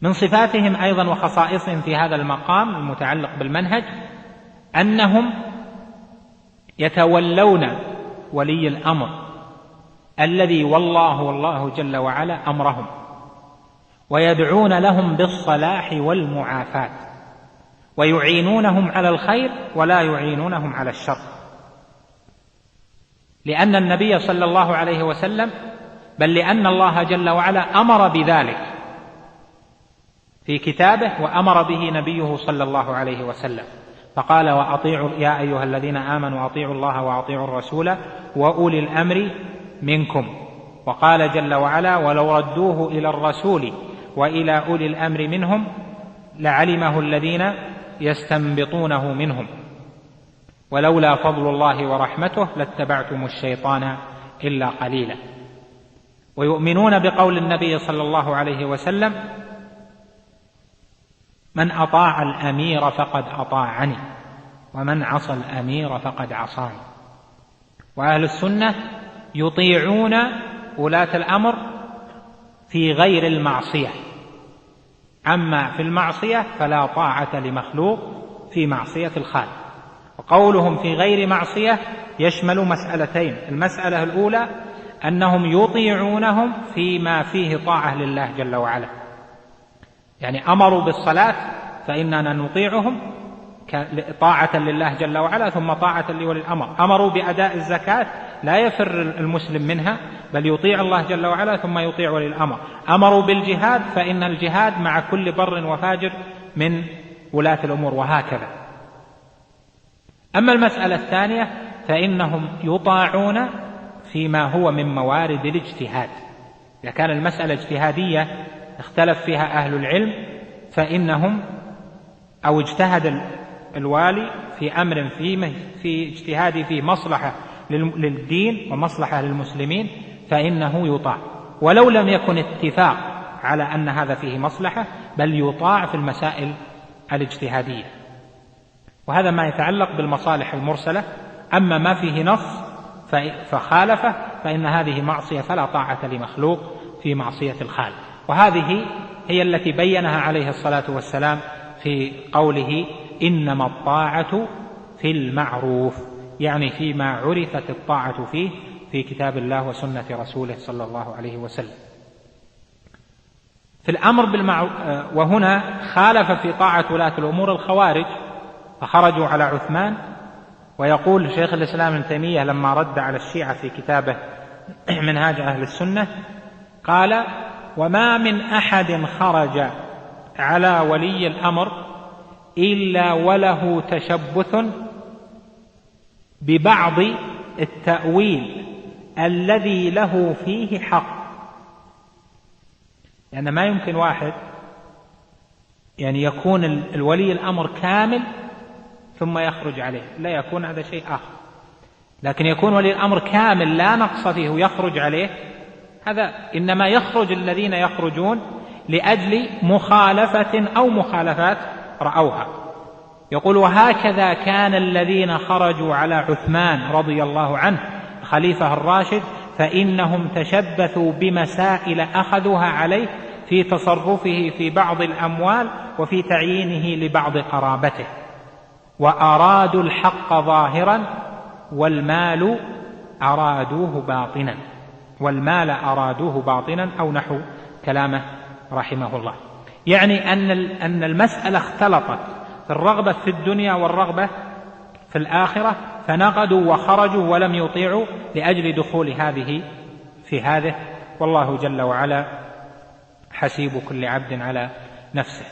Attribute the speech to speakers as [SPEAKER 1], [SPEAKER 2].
[SPEAKER 1] من صفاتهم أيضا وخصائصهم في هذا المقام المتعلق بالمنهج أنهم يتولون ولي الأمر الذي والله جل وعلا أمرهم، ويدعون لهم بالصلاح والمعافاة، ويعينونهم على الخير ولا يعينونهم على الشر، لأن النبي صلى الله عليه وسلم بل لأن الله جل وعلا أمر بذلك في كتابه وأمر به نبيه صلى الله عليه وسلم، فقال وأطيعوا يا أيها الذين آمنوا أطيعوا الله وأطيعوا الرسول وأولي الأمر منكم، وقال جل وعلا ولو ردوه إلى الرسول وإلى أولي الأمر منهم لعلمه الذين يستنبطونه منهم ولولا فضل الله ورحمته لاتبعتم الشيطان إلا قليلا. ويؤمنون بقول النبي صلى الله عليه وسلم من أطاع الأمير فقد أطاعني ومن عصى الأمير فقد عصاني. وأهل السنة يطيعون ولاة الأمر في غير المعصية، أما في المعصية فلا طاعة لمخلوق في معصية الخالق. وقولهم في غير معصية يشمل مسألتين: المسألة الأولى أنهم يطيعونهم فيما فيه طاعة لله جل وعلا، يعني أمروا بالصلاة فإننا نطيعهم طاعة لله جل وعلا ثم طاعة لولي الأمر. أمروا بأداء الزكاة لا يفر المسلم منها بل يطيع الله جل وعلا ثم يطيع ولي الأمر. أمروا بالجهاد فإن الجهاد مع كل بر وفاجر من ولاة الأمور، وهكذا. أما المسألة الثانية فإنهم يطاعون فيما هو من موارد الاجتهاد. إذا كان المسألة اجتهادية اختلف فيها أهل العلم فإنهم أو اجتهد الوالي في أمر في اجتهاد فيه مصلحة للدين ومصلحة للمسلمين فإنه يطاع، ولو لم يكن اتفاق على أن هذا فيه مصلحة بل يطاع في المسائل الاجتهادية. وهذا ما يتعلق بالمصالح المرسلة. أما ما فيه نص فخالفه فإن هذه معصية فلا طاعة لمخلوق في معصية الخالق. وهذه هي التي بينها عليه الصلاة والسلام في قوله إنما الطاعة في المعروف، يعني فيما عرفت الطاعة فيه في كتاب الله وسنة رسوله صلى الله عليه وسلم. في الأمر بالمعروف، وهنا خالف في طاعة ولاة الأمور الخوارج فخرجوا على عثمان. ويقول شيخ الإسلام ابن تيمية لما رد على الشيعة في كتابه منهاج أهل السنة قال وما من أحد خرج على ولي الأمر إلا وله تشبث ببعض التأويل الذي له فيه حق. يعني ما يمكن واحد يعني يكون الولي الأمر كامل ثم يخرج عليه، لا يكون هذا شيء آخر. لكن يكون ولي الأمر كامل لا نقص فيه ويخرج عليه، هذا إنما يخرج الذين يخرجون لأجل مخالفة أو مخالفات رأوها. يقول وهكذا كان الذين خرجوا على عثمان رضي الله عنه خليفة الراشد فإنهم تشبثوا بمسائل أخذوها عليه في تصرفه في بعض الأموال وفي تعيينه لبعض قرابته، وأرادوا الحق ظاهرا والمال أرادوه باطنا أو نحو كلامه رحمه الله. يعني أن المسألة اختلطت في الرغبة في الدنيا والرغبة في الآخرة، فنقدوا وخرجوا ولم يطيعوا لأجل دخول هذه في هذه. والله جل وعلا حسيب كل عبد على نفسه.